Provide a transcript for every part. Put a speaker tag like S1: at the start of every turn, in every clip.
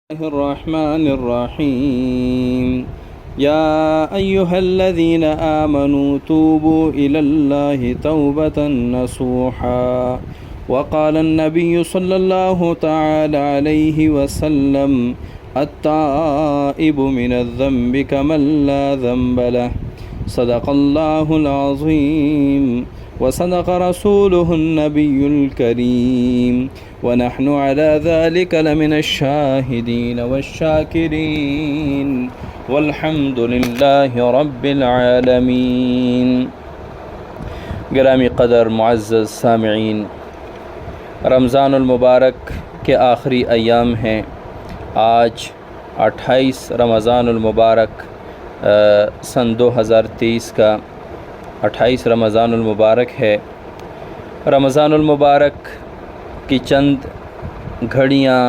S1: الرحمن الرحيم يا أيها الذين آمنوا توبوا إلى الله توبة نصوحا وقال النبي صلى الله تعالى عليه وسلم التائب من الذنب كمن لا ذنب له صدق الله العظيم وصدق رسوله النبي الكريم ونحن على ذلك لمن الشاهدين والشاكرين والحمد لله رب العالمين۔ گرامی قدر معزز سامعین، رمضان المبارک کے آخری ایام ہیں۔ آج 28 رمضان المبارک سن 2023 کا 28 رمضان المبارک ہے۔ رمضان المبارک کی چند گھڑیاں،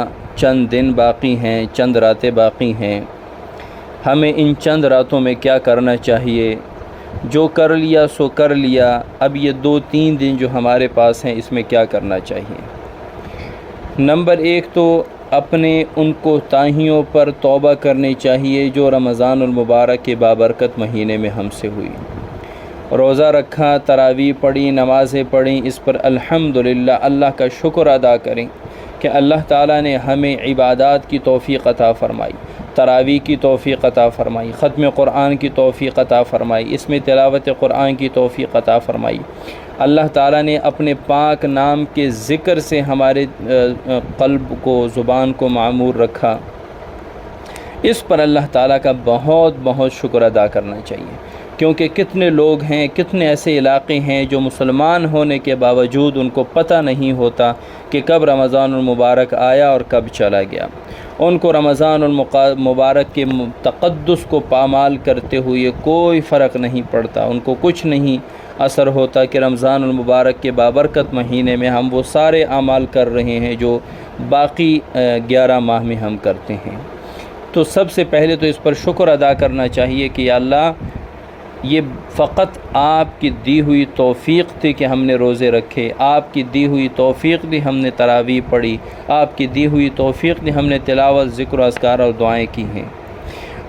S1: چند دن باقی ہیں، چند راتیں باقی ہیں۔ ہمیں ان چند راتوں میں کیا کرنا چاہیے؟ جو کر لیا سو کر لیا، اب یہ 2-3 دن جو ہمارے پاس ہیں اس میں کیا کرنا چاہیے؟ نمبر 1 تو اپنے ان کوتاہیوں پر توبہ کرنی چاہیے جو رمضان المبارک کے بابرکت مہینے میں ہم سے ہوئی۔ روزہ رکھا، تراویح پڑھی، نمازیں پڑھیں، اس پر الحمدللہ اللہ کا شکر ادا کریں کہ اللہ تعالیٰ نے ہمیں عبادات کی توفیق عطا فرمائی، تراویح کی توفیق عطا فرمائی، ختم قرآن کی توفیق عطا فرمائی، اس میں تلاوت قرآن کی توفیق عطا فرمائی۔ اللہ تعالیٰ نے اپنے پاک نام کے ذکر سے ہمارے قلب کو، زبان کو معمور رکھا۔ اس پر اللہ تعالیٰ کا بہت بہت شکر ادا کرنا چاہیے، کیونکہ کتنے لوگ ہیں، کتنے ایسے علاقے ہیں جو مسلمان ہونے کے باوجود ان کو پتہ نہیں ہوتا کہ کب رمضان المبارک آیا اور کب چلا گیا۔ ان کو رمضان المبارک کے تقدس کو پامال کرتے ہوئے کوئی فرق نہیں پڑتا، ان کو کچھ نہیں اثر ہوتا کہ رمضان المبارک کے بابرکت مہینے میں ہم وہ سارے اعمال کر رہے ہیں جو باقی 11 ماہ میں ہم کرتے ہیں۔ تو سب سے پہلے تو اس پر شکر ادا کرنا چاہیے کہ یا اللہ، یہ فقط آپ کی دی ہوئی توفیق تھی کہ ہم نے روزے رکھے، آپ کی دی ہوئی توفیق تھی ہم نے تراویح پڑھی، آپ کی دی ہوئی توفیق تھی ہم نے تلاوت، ذکر و اذکار اور دعائیں کی ہیں۔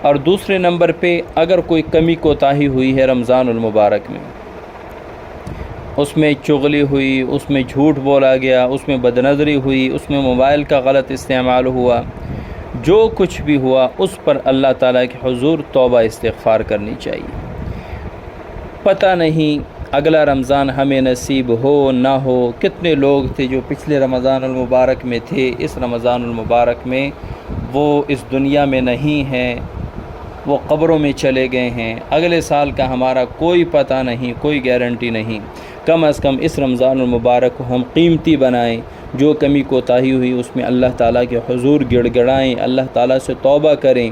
S1: اور دوسرے نمبر پہ اگر کوئی کمی کوتاہی ہوئی ہے رمضان المبارک میں، اس میں چغلی ہوئی، اس میں جھوٹ بولا گیا، اس میں بدنظری ہوئی، اس میں موبائل کا غلط استعمال ہوا، جو کچھ بھی ہوا اس پر اللہ تعالیٰ کے حضور توبہ استغفار کرنی چاہیے۔ پتہ نہیں اگلا رمضان ہمیں نصیب ہو نہ ہو۔ کتنے لوگ تھے جو پچھلے رمضان المبارک میں تھے، اس رمضان المبارک میں وہ اس دنیا میں نہیں ہیں، وہ قبروں میں چلے گئے ہیں۔ اگلے سال کا ہمارا کوئی پتہ نہیں، کوئی گارنٹی نہیں۔ کم از کم اس رمضان المبارک کو ہم قیمتی بنائیں۔ جو کمی کوتاہی ہوئی اس میں اللہ تعالیٰ کے حضور گڑ گڑائیں، اللہ تعالیٰ سے توبہ کریں۔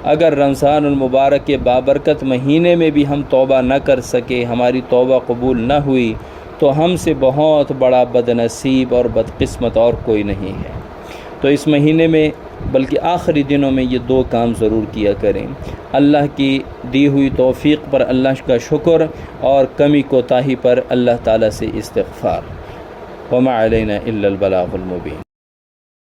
S1: اگر رمضان المبارک کے بابرکت مہینے میں بھی ہم توبہ نہ کر سکے، ہماری توبہ قبول نہ ہوئی، تو ہم سے بہت بڑا بد نصیب اور بدقسمت اور کوئی نہیں ہے۔ تو اس مہینے میں بلکہ آخری دنوں میں یہ 2 کام ضرور کیا کریں۔ اللہ کی دی ہوئی توفیق پر اللہ کا شکر، اور کمی کوتاہی پر اللہ تعالیٰ سے استغفار۔ وما علینا الا البلاغ المبین۔